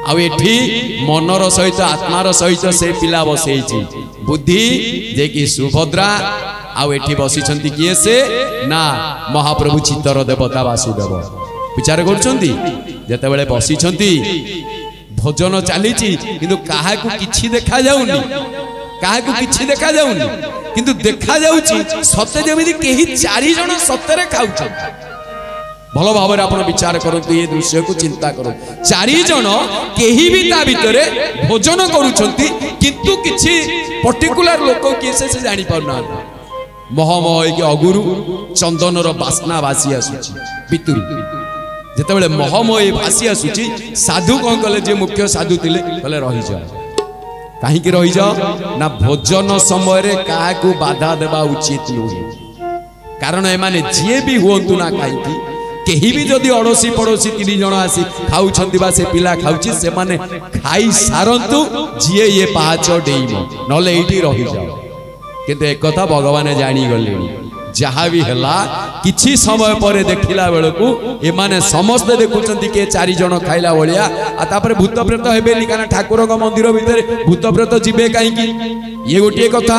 आउ एठी मनर सहित आत्मार सहित से पिला बसई बुद्धि जे कि सुभद्रा आउ एठी बसिछंती किए से ना महाप्रभु चित्तर देवता वासुदेव विचार करुछंती जेते बेले बसिछंती भोजन चली किंतु काहाकू किछि देखा जाउनी काहाकू किछि देखा जाउनी किंतु देखा जाउची सत्य जेमिति केही चारि जण सत्यरे खाउछन भल भाव में आप विचार करते ये दृश्य को चिंता करो चारि जण केही भी ता भितरे भोजन करूछंती किंतु किछि पर्टिकुलर लोक किए से जानि पाउना महमय के अगुरु चंदनर बास्ना भासी आसुची भितरु जेतेबेले महमय भासी आसुची साधु कौन कले जे मुख्य साधु थिले कले रहि जा काहे कि रहि जा ना भोजन समय रे काहाकू बाधा देबा उचित नुहे कारण एमाने जे भी हुंतु ना काहे कि केही भी जदि अड़ोसी पड़ोसी 3 जण आसी खाउछंती बा से पिला खाउची से माने खाई सारंतु जिए ये पाहाच डेइमो नले एठी रहि जाओ किंतु एक कथा भगवान जानी गले जहाँ भी हला किछि समय पर देखिला बेलकू एमाने समस्त देखुचंती के 4 जण खाइला भलिया आ तापर भूत प्रेत हेबेनी काना ठाकुर का मंदिर भीतर भूत प्रेत जिबे काई की ये गोटे कथा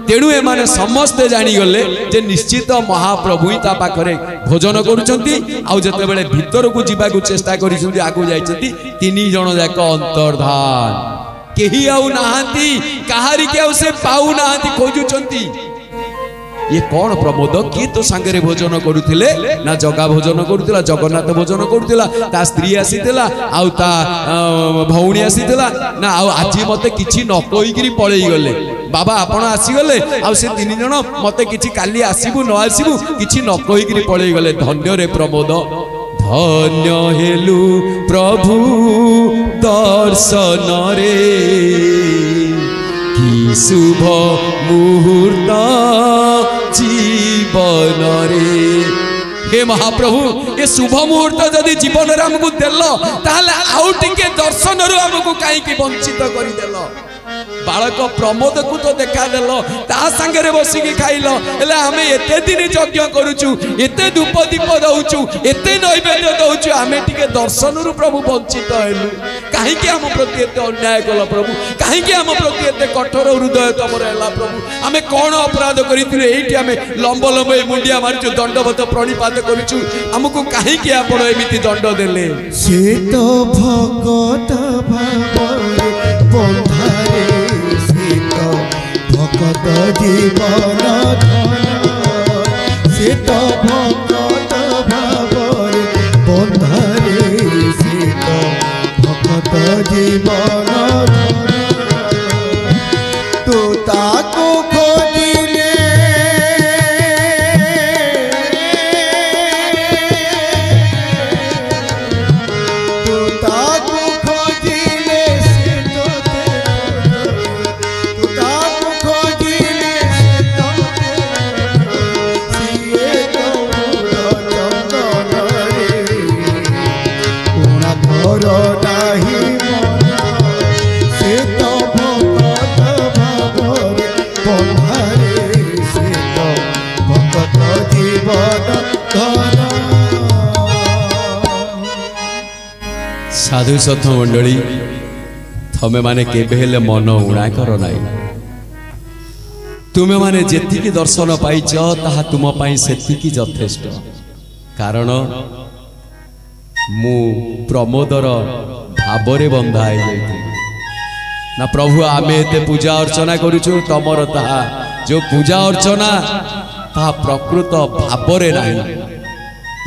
तेणु एमाने समस्त जानी गले जे निश्चित महाप्रभु ही ता पाखरे भोजन करूचंती आ जते बेले भीतर को जीवा को चेष्टा करिसंती आगु जाइचंती 3 जण जाक अंतर्धान केही आउ नाहांती कहारी के आउ से पाउ नाहांती खोजुचंती ये कौन प्रमोद किए तो सांगरे भोजन करुथिले ना जगा भोजन करुथिला जगन्नाथ भोजन करुथिला ता स्त्री आसीथिला आउ ता भौणी आसीथिला ना आउ आजी मते किछि न कहिकरी पळेई गले बाबा आपण आसी गले आउ से 3 जण मते किछि काली आसीबु न आसीबु किछि न कहिकरी पळेई गले धन्य रे प्रमोद धन्य हेलु प्रभु दर्शन रे कि शुभ मुहूर्त जीवन रे हे महाप्रभु ये शुभ मुहूर्त जदि जीवन रे हमको देल ताले आउ टिके दर्शन रो हमको काई की वंचित करि देल बालक प्रमोद को तो देखा देल ता संगे बसी की खाइल हेले हमें एते दिन यज्ञ करूचु एते धूप दीप दउचु एते नैवेद्य दउचु हमें टिके दर्शन रु प्रभु वंचित हेलु काहे कि हम प्रति एते अन्याय कल प्रभु काहे कि हम प्रति एते कठोर हृदय तमर हैला प्रभु हमें कोन अपराध करिथिले एठी हमें लंब लंब मुंडिया मारिचु दंडवत प्रणिपात करूचु हमको काहे कि आपण एमिति दंड देले से तो भगत भावरे बंधारे से तो भगत जीवन से तो भगत भावरे बंधारे से तो भगत जीवन तो ताको खोजिले तो ताको खोजिले से तो ताको खोजिले से तो सिए तो चंदन रे उना घर नाही से तो भगत भावरे बंधारे से तो भगत जीवन धन साधु सथ मंडली थमे माने केबे हेले मन उणा कर नाई तुमे माने जेतिकी दर्शन पाइछ ताहा तुम पाई सेतिकी यथेष्ट कारण मु प्रमोदर भावरे बंधा है ना प्रभु आमे एते पूजा अर्चना करूछु तमर ताहा जो पूजा अर्चना ताहा प्रकृत भावरे नाही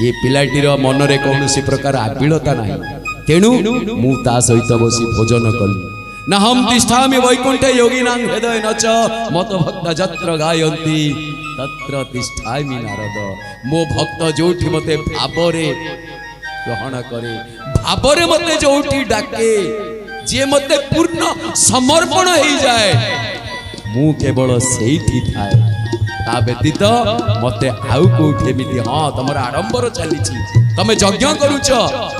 ये पिलाटीर मनरे कौनसी प्रकार आबिलता नाही तेणु मु ता सहित बसी भोजन कली ना हम तिष्ठामि वैकुंठे योगिनां हृदय नच मत भक्त जत्र गायन्ति तत्र तिष्ठामि नारद मो भक्त जोठी मते भावरे ग्रहण करे भावरे मते जोठी डाके जे मते पूर्ण समर्पण हो जाए मु केवल सेठी थाए ता व्यतीत मते आउ कोठी एमिति हां तमर आडंबर चली तमे यज्ञ करूछ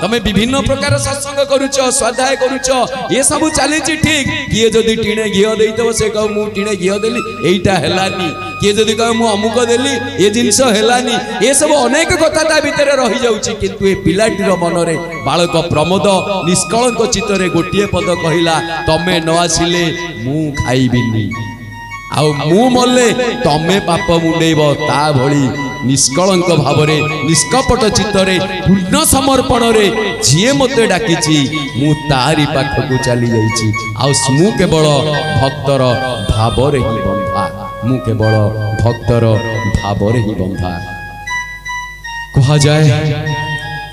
तमे विभिन्न प्रकार सत्संग करूछ स्वाध्याय करूछ ये सब चली ठीक किए जदि टीणे घियो देइतबो से कह मु टीणे घियो देली एइटा हेलानी किए जदि कह मु अमुक देली ए जिंस हेलानी ये सब अनेक कथा ता भीतर रही जाउची किंतु ए पिलाटीर मनरे बालक प्रमोद निष्कलंक चित्तरे गोटिए पद कहिला तमे न आसिले मु खाइबिनी आउ मु मल्ले तमे पाप मुंडेब ता भली निष्कलंक भावरे निष्कपट चित्तरे पूर्ण समर्पण रे जिए मते डाकिछि मु तारी पाखकु चली जाइछि आउ मु केवल भक्तर भावरे ही बंधा मु केवल भक्तर भावरे ही बंधा कहा जाए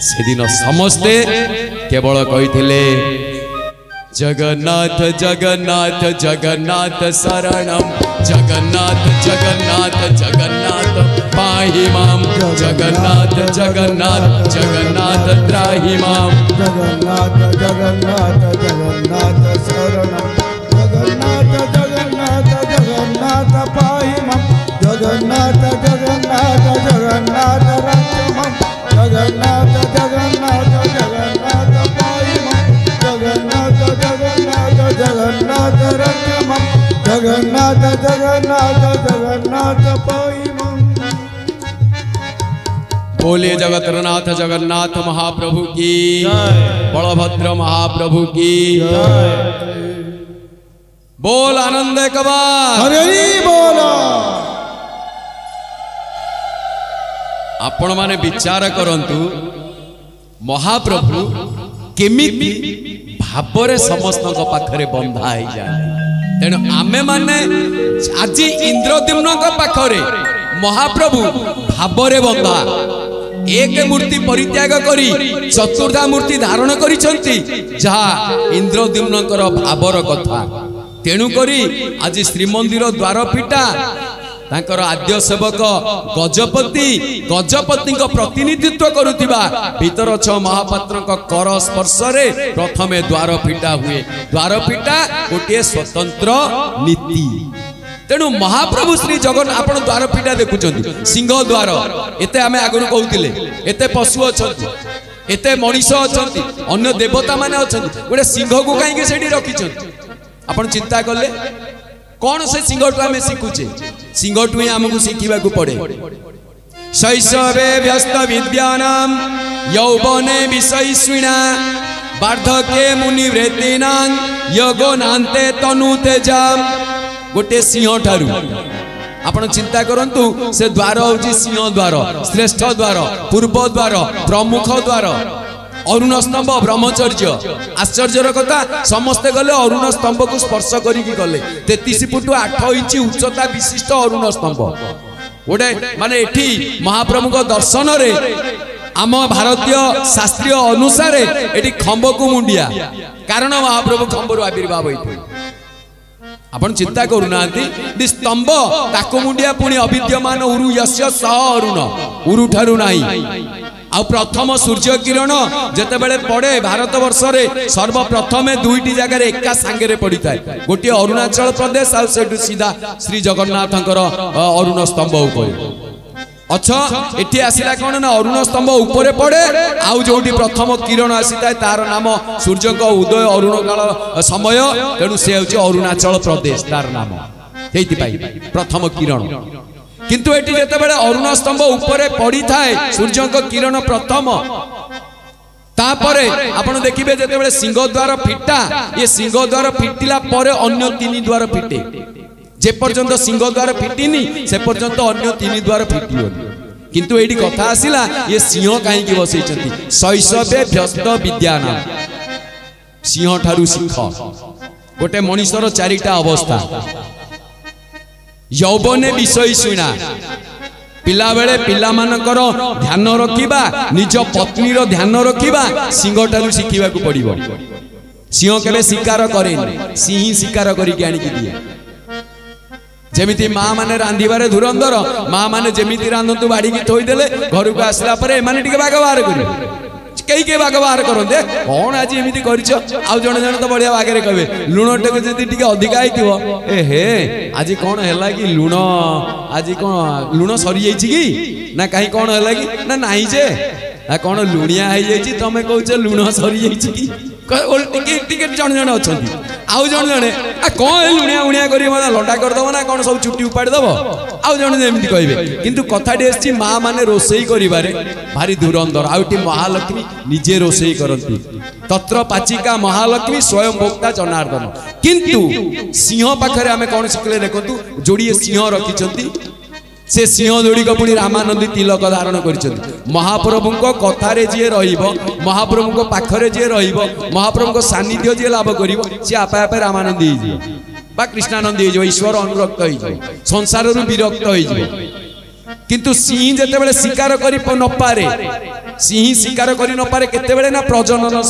से दिन समस्ते केवल कहिथिले जगन्नाथ जगन्नाथ जगन्नाथ शरणम जगन्नाथ जगन्नाथ जगन्नाथ पाहि माम जगन्नाथ जगन्नाथ जगन्नाथ त्राहि माम जगन्नाथ जगन्नाथ जगन्नाथ शरणम जगन्नाथ जगन्नाथ जगन्नाथ पाहि माम जगन्नाथ जगन्नाथ जगन्नाथ रक्षमम जगन्नाथ जगन्नाथ जगन्नाथ पाहि माम जगन्नाथ जगन्नाथ जगन्नाथ रक्षमम जगन्नाथ जगन्नाथ जगन्नाथ पाहि माम। बोलिए जगतनाथ जगन्नाथ महाप्रभु की बलभद्र महाप्रभु की बोल आनंद कबार हरि बोल। आपण माने विचार करंतु महाप्रभु केमिति भावरे समस्त पाखरे बंधा हो जाए तेणु आमे माने आज इंद्रद्युम्न पाखरे महाप्रभु भावरे बंधा एक मूर्ति परित्याग करी चतुर्धा मूर्ति धारण करिसंती जहा इंद्रद्युम्नकर भावर कथा तेणु करी आज श्रीमंदिर द्वार पिटा तांकर आद्य सेवक गजपति गजपति प्रतिनिधित्व करुथिबा भीतर छ महापात्र कर स्पर्श रे प्रथमे द्वार फिटा हुए द्वार फिटा गोटे स्वतंत्र नीति तेणु महाप्रभु श्री जगन आपण द्वार फिटा देखुचंती सिंह द्वार एते आमे आगु कहउतिले एते पशु अछंती एते मनीष अछंती अन्य देवता माने अछंती गोटे सिंह को काहे सेठी रखिचंती आपण चिंता करले कौन से सिंहटू आम शिखुचे सिंहटू ही आमको शिखा पड़े शैशवे व्यस्त विद्यानां यौवने विषयिणा वार्धक्ये मुनिवृत्तिनां यगोनान्ते तनुतेजाम गोटे सिंह ठारू आपण चिंता करंतु से द्वार होची सिंह द्वार श्रेष्ठ द्वार पूर्व द्वार प्रमुख द्वार अरुण स्तंभ ब्रह्मचर्य आश्चर्यर कथा समस्ते गले अरुण स्तंभ को स्पर्श करिकी गले 33 फुट 8 इंच उच्चता विशिष्ट अरुण स्तंभ गोटे माने एठी महाप्रभु को दर्शन रे आम भारतीय शास्त्रीय अनुसार एठी खंब को मुंडिया कारण महाप्रभु खंबर आविर्भाव होइथे आपण चिंता करूना स्तंभ ताको मुंडिया पुणी अविद्यमान उरु यस्य सह अरुण उरु ठारू नाही आ प्रथम सूर्य किरण जते बेले पड़े भारत वर्ष रे सर्वप्रथमे दुईटी जगह एका सांगे पड़ी थाए गोटे अरुणाचल प्रदेश आ सेठु सीधा श्री जगन्नाथंकर अरुण स्तंभ ऊपर अच्छा एठी आसिला कोन ना अरुण स्तंभ ऊपर पड़े आउ जोटी प्रथम किरण आसीता तार नाम सूर्य को उदय अरुण काल समय तेणु से होची अरुणाचल प्रदेश तार नाम हेति पाई प्रथम किरण किंतु एटी जेते बेले अरुण स्तंभ ऊपर पड़ी थाए सूर्य को किरण प्रथम तापरे आपण देखिबे जेते बेले सिंह द्वार फिटा ये सिंह द्वार फिटिला परे अन्य तीन द्वार फिटे जे पर्यंत सिंह द्वार फिटिनी से पर्यंत अन्य तीन द्वार फिटियोनी किंतु एटी कथा आसिला ये सिंह काहे की बसैचंती शैशवे व्यस्त विद्याना सिंह ठारू सिंह गोटे मनुष्यर चारिटा अवस्था यौवने विषयिणा पिला बेले पिला मानकर ध्यान रखिबा निज पत्नीर ध्यान रखिबा सिंह ठारू शिखिबा को पड़िबो सिंह केबे शिकार करेनी सिंह शिकार करिक आनिकी दिए जेमिति माँ माने रांधिबारे धुरंधर माँ माने जेमिति रांधंतु बाड़ी की थोई देले घर को आसला परे माने टिके बाग बाहर करियो कई के बाग बाहर करते कौन आज एमती कर जड़े जड़े तो बढ़िया बागे कहे लुण टेक जी अधिका ए हे आज कौन है कि लुण आज कौन लुण सरी जाइए कि ना कहीं कौन है कि ना नाई जे कौन लुणिया हो जाए तुम कौच लुण सरी जाइए कि जन जन अच्छा आउ जन जड़े कौन लुणिया उणिया कर लंडा करदेव ना कौन सब चुट्टी उपाड़देव आउ जन एमती कहे किंतु कथाटी आसी माँ मैंने रोसई करें भारी धुरंधर आउटी महालक्ष्मी निजे रोसई करती तत्र पाचिका महालक्ष्मी स्वयं भोक्ता जनार्दन किंतु सिंह पाखे आम कौन शिखले देखु जोड़े सिंह रखी से सिंह जोड़ी पुणी रामानंदी तिलक धारण कर महाप्रभु कथार जी महाप्रभु पाखरे जी महाप्रभु सानिध्य जी लाभ कर सी आपे आपे रामानंदी हो कृष्णानंदी हो ईश्वर अनुरक्त हो संसार विरक्त हो किंतु सिंह जिते शिकार कर नपारे सिंह शिकार कर नपारे केते ना प्रजनन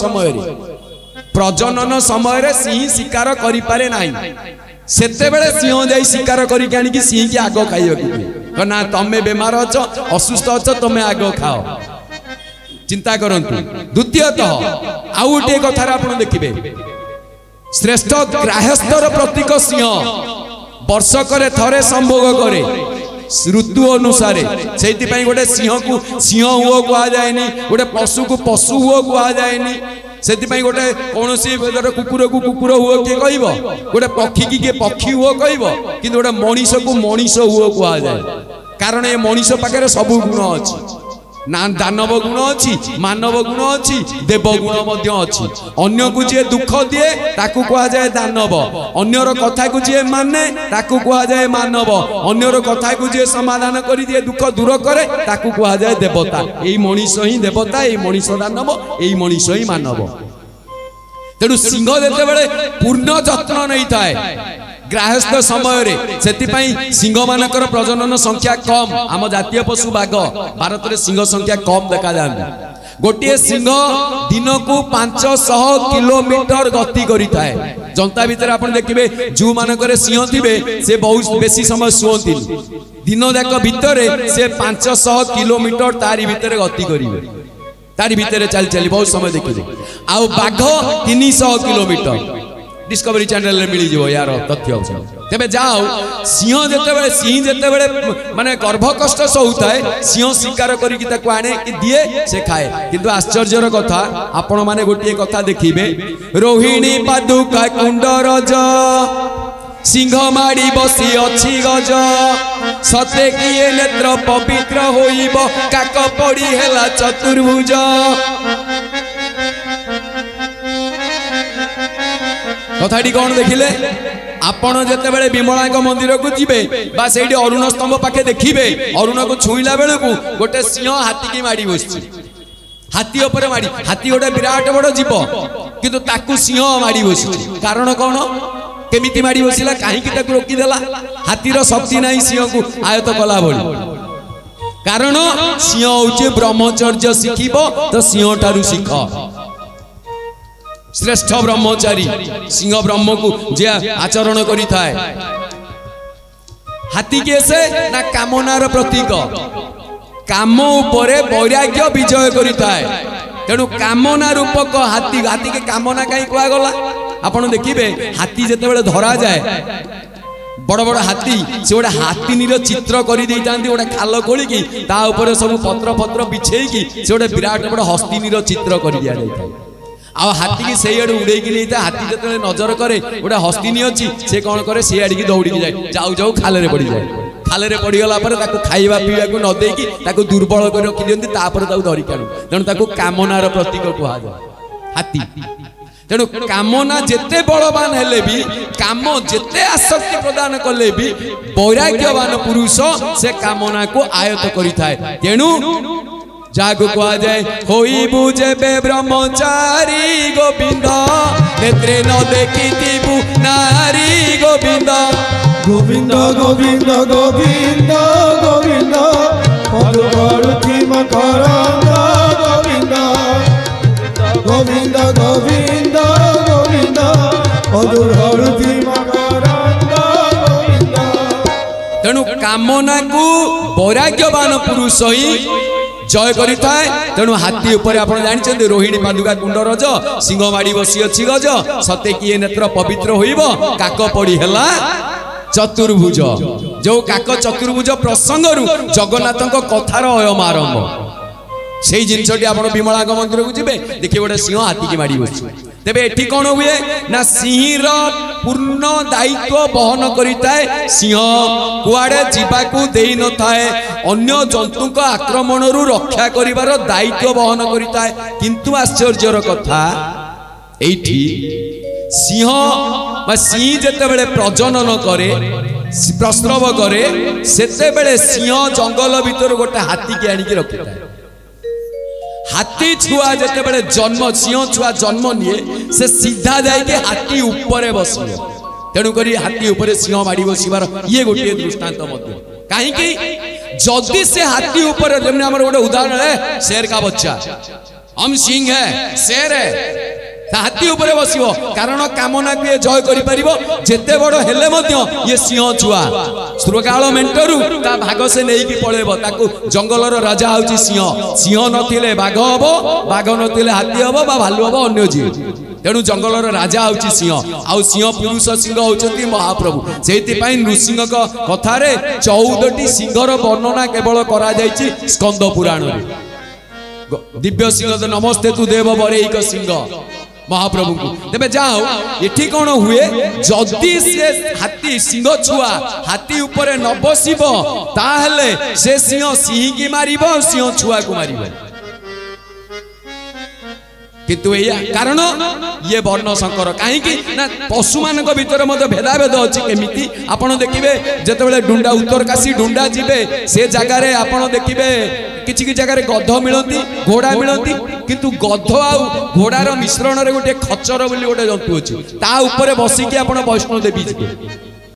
समय सिंह शिकार करें ना सेते बेले सिंह जाई शिकार करी सिंह की आग खाइबा ना तमें बेमार अच असुस्थ अच तमें आग खाओ चिंता करंतु द्वितीयतः आउ गोटे कथार आप देखिए श्रेष्ठ ग्राहस्थर प्रतीक सिंह वर्षकर थरे संभोग करे ऋतु अनुसार से गोटे सिंह को सिंह हुओ कह जाए गोटे पशु को पशु हुओ कह जाए से गोटे कौन कुकुर को कुकुर हुओ किए कह गोटे पक्षी की किए पक्षी हुओ कह कि गोटे मनीष को मनीष हुओ कह जाए कारण ये मनीष पाखे सब गुण अच्छी ना दानव गुण अच्छी मानव गुण अच्छी देव गुण अच्छी अन्य को जी दुख दिए ताकू कह जाए दानव अन्यर कथा को जी माने ताकू कह जाए मानव अन्यर कथा को जी समाधान कर दिए दुख दूर करे ताकू कह जाए देवता यही मनीष ही देवता यही मनीष दानव यही मनीष ही मानव तेणु सिंह जिते पूर्ण जत्न नहीं थाए ग्राहस्थ समय से सिंह मानकर प्रजनन संख्या कम आम जातीय पशु बाघ भारत में सिंह संख्या कम देखा जाए गोटे सिंह दिन को 500 किलोमीटर गति करें जनता भितर आप देखिए जो मानक सिंह थे से बहुत बेसी समय शुअती दिन जाक भितर से 500 किलोमीटर तारी भितर गति करेंगे तारी भितर चली चली बहुत समय देखिए आउ बाघ 300 किलोमीटर डिस्कवरी चैनल मिल जाओ यार तथ्य तेरे जाओ सिंह जिते माने गर्भ कष्ट सहूता है सिंह शिकार करके आने कि दिए से खाए किंतु आश्चर्यर कथा आपण माने गोटे कथा देखिए रोहिणी पादुका कुंडरज सिंह माड़ी बसी अच्छी गज सते किए नेत्र पवित्र होइब काक पड़ी हेला चतुर्भुज कथाटी कौन देखिले आपण जेते बेले विमला मंदिर को जीवे बा सेठी अरुण स्तंभ पाखे देखिए अरुण को छुईला बेले को गोटे सिंह हाथी की माड़ी बसछि हाथी ऊपर माड़ी हाथी गोटे विराट बड़ जीव किंतु ताकू सिंह माड़ी बसछि कारण कौन केमिति माड़ी बसिला काहे कि ताकू रोकी देला हाथीर शक्ति नहीं सिंह को आयत कला भली कारण सिंह होचे ब्रह्मचर्य शिखिबो तो सिंह ठारू शिख श्रेष्ठ ब्रह्मचारी सिंह ब्रह्म को जे आचरण करी थाए हाथी कैसे ना कामनार प्रतीक काम उपरे वैराग्य विजय करी थाए तेणु कामना रूपक हाथी हाथी के कामना कहीं कह गला आपण देखिए हाथी जिते बड़े धरा जाए बड़ बड़ हाथी से गोटे हाथीनीर चित्र कर गोटे खाल खोलिकी ता ऊपर सब पत्र पत्र बिछेकी से गोटे विराट बड़ हस्तीनीर चित्र कर दिया जाए आ हाथी की से आड़ उड़े नहीं था हाथी जो नजर करे गोटे हस्तीनी अच्छी से कौन करे से आड़ की दौड़ी जाए जाऊ जाऊ खाल पड़ जाए खाल पड़गला खाइबा पीवा को न देकी दुर्बल कर रखी दिखती धरिक आणु तेणु कामनार प्रतीक कह जाए हाथी तेणु कामना जेते बलवान हेले भी काम जेते आसक्ति प्रदान कले भी वैराग्यवान पुरुष से कामना को आयत करिथाए तेणु जागु कह जाए होइबु जेबे ब्रह्मचारी गोविंद नेत्रे न देखिथिबु नारी गोविंद गोविंद गोविंद गोविंद गोविंद पदु पड़ुथि मकरंद गोविंद गोविंद गोविंद गोविंद पदु पड़ुथि मकरंद गोविंद तेणु कामना को वैराग्यवान पुरुष ही जय करिथाए तेणु हाथी ऊपर आपण जानिछन्ते रोहिणी पादुका कुंड रज सिंह माड़ी बसी अछि गज सते किए नेत्र पवित्र होइबो काक पड़ी हेला चतुर्भुज जो काक चतुर्भुज प्रसंगरु जगन्नाथଙ୍କ कथार अयम आरंभ सेई जिनसटी आपण विमलांग मंदिर को जिबे देखि गोटे सिंह हाथी की माड़ी बसी तेबे एठी कोन हुए ना सिंहर पूर्ण दायित्व बहन करिताए सिंह कुआडे जीवाकू देई न थाए अन्य जंतुक आक्रमण रु रक्षा करिवार दायित्व बहन करिताए किंतु आश्चर्यर कथा एठी सिंह सिंह जेते बेले प्रजनन करे प्रस्रव करे सेते बेले सिंह जंगल भीतर गोटे हाथी के आनी के रखिताए हाथी छुआ जेते बेले जन्म सिंह छुआ जन्म निये से सीधा जाके हाथी ऊपर बसियो तेणु करी हाथी ऊपर सिंह माड़ी बसिबार ये गोटे दृष्टांत मध्य काहे कि जदि से हाथी ऊपर जेमने हमर गोटे उदाहरण है शेर का बच्चा हम सिंह है शेर है हाथी ऊपर बसिबो कारण कामना के जय करि परिबो जेते बड़ हेले मध्य ये सिंह छुआ सुरकाल मेंटरू ता भाग से नेई कि पळेबो ताकू जंगलर राजा होची सिंह सिंह नथिले बाघ हबो बाघ नथिले हाथी हबो बा भालू हबो अन्य जीव तेणु जंगलर राजा होची सिंह आउ सिंह पुरुष सिंह होचंती महाप्रभु सेति पई नृसिंह कथारे 14टी सिंहर वर्णना केवल करा जायछि स्कंद पुराण रे दिव्य सिंह नमस्ते तु देव बरेइक सिंह महाप्रभु को तेबे जाओ एठी कोन हुए जदि से हाथी सिंह छुआ हाथी ऊपर न बसिबो ताहले से सिंह सिंह की मारिबो सिंह छुआ को मारिबो किंतु एया कारण ये वर्ण संकर काहे कि ना पशु मानक भीतर मते भेदाभेद अछि केमिति आपण देखिबे जते बेले डुंडा उत्तरकाशी डुंडा जिबे से जगह रे आपण देखिबे किछि कि जगह रे गध मिलंती घोड़ा मिलंती किंतु गध आउ घोड़ार मिश्रण रे गोटे खच्चर बोली गोटे जंतु अछि ता ऊपर बसी कि आपण वैष्णो देवी जिबे